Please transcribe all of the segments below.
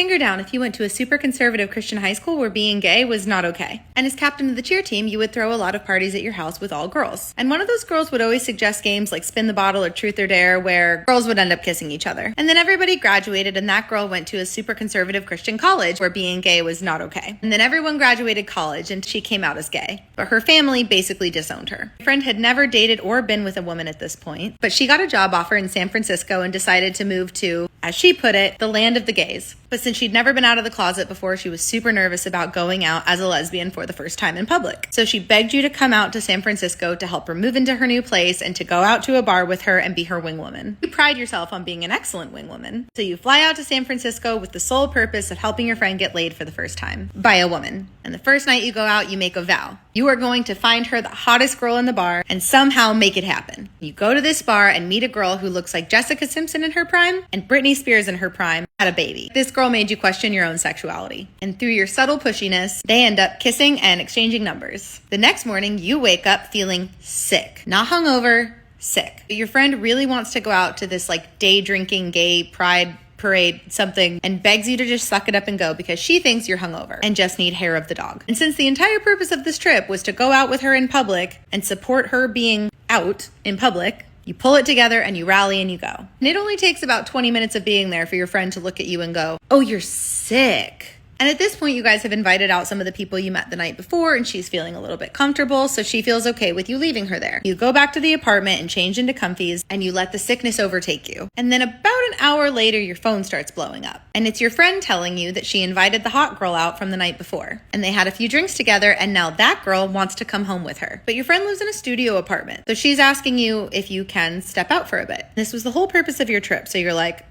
finger down if you went to a super conservative Christian high school where being gay was not okay. And as captain of the cheer team, you would throw a lot of parties at your house with all girls. And one of those girls would always suggest games like Spin the Bottle or Truth or Dare where girls would end up kissing each other. And then everybody graduated and that girl went to a super conservative Christian college where being gay was not okay. And then everyone graduated college and she came out as gay. But her family basically disowned her. My friend had never dated or been with a woman at this point, but she got a job offer in San Francisco and decided to move to, as she put it, the land of the gays. But since she'd never been out of the closet before, she was super nervous about going out as a lesbian for the first time in public. So she begged you to come out to San Francisco to help her move into her new place and to go out to a bar with her and be her wing woman. You pride yourself on being an excellent wing woman. So you fly out to San Francisco with the sole purpose of helping your friend get laid for the first time by a woman. And the first night you go out, you make a vow. You are going to find her the hottest girl in the bar and somehow make it happen. You go to this bar and meet a girl who looks like Jessica Simpson in her prime and Britney Spears in her prime had a baby. This girl made you question your own sexuality. And through your subtle pushiness, they end up kissing and exchanging numbers. The next morning, you wake up feeling sick. Not hungover, sick. Your friend really wants to go out to this like day drinking gay pride parade something and begs you to just suck it up and go because she thinks you're hungover and just need hair of the dog. And since the entire purpose of this trip was to go out with her in public and support her being out in public, you pull it together and you rally and you go. And it only takes about 20 minutes of being there for your friend to look at you and go, "Oh, you're sick." And at this point, you guys have invited out some of the people you met the night before and she's feeling a little bit comfortable, so she feels okay with you leaving her there. You go back to the apartment and change into comfies and you let the sickness overtake you. And then about an hour later, your phone starts blowing up. And it's your friend telling you that she invited the hot girl out from the night before. And they had a few drinks together and now that girl wants to come home with her. But your friend lives in a studio apartment, so she's asking you if you can step out for a bit. This was the whole purpose of your trip, so you're like,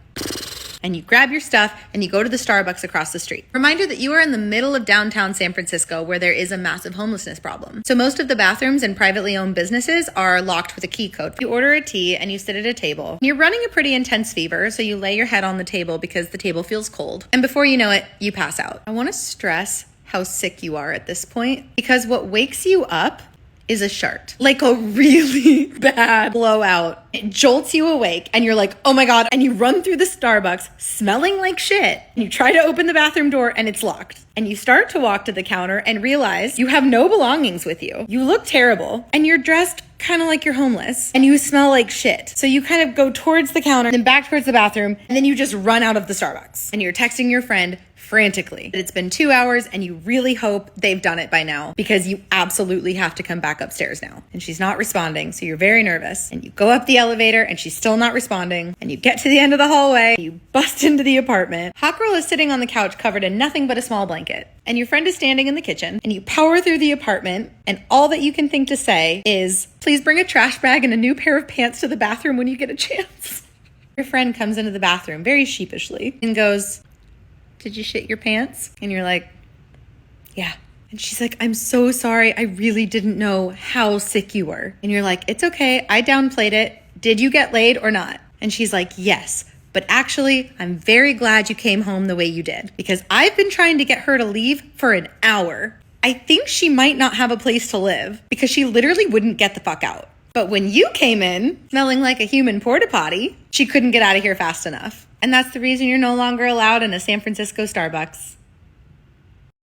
and you grab your stuff and you go to the Starbucks across the street. Reminder that you are in the middle of downtown San Francisco where there is a massive homelessness problem. So most of the bathrooms in privately owned businesses are locked with a key code. You order a tea and you sit at a table. You're running a pretty intense fever, so you lay your head on the table because the table feels cold. And before you know it, you pass out. I want to stress how sick you are at this point because what wakes you up is a shart. Like a really bad blowout. It jolts you awake and you're like, oh my God. And you run through the Starbucks smelling like shit. And you try to open the bathroom door and it's locked. And you start to walk to the counter and realize you have no belongings with you. You look terrible and you're dressed kind of like you're homeless and you smell like shit. So you kind of go towards the counter, then back towards the bathroom, and then you just run out of the Starbucks. And you're texting your friend frantically. It's been 2 hours and you really hope they've done it by now because you absolutely have to come back upstairs now. And she's not responding, so you're very nervous. And you go up the elevator and she's still not responding. And you get to the end of the hallway, you bust into the apartment. Hot girl is sitting on the couch covered in nothing but a small blanket. And your friend is standing in the kitchen and you power through the apartment and all that you can think to say is, please bring a trash bag and a new pair of pants to the bathroom when you get a chance. Your friend comes into the bathroom very sheepishly and goes, did you shit your pants? And you're like, yeah. And she's like, I'm so sorry. I really didn't know how sick you were. And you're like, it's okay. I downplayed it. Did you get laid or not? And she's like, yes. But actually, I'm very glad you came home the way you did because I've been trying to get her to leave for an hour. I think she might not have a place to live because she literally wouldn't get the fuck out. But when you came in smelling like a human porta potty, she couldn't get out of here fast enough. And that's the reason you're no longer allowed in a San Francisco Starbucks.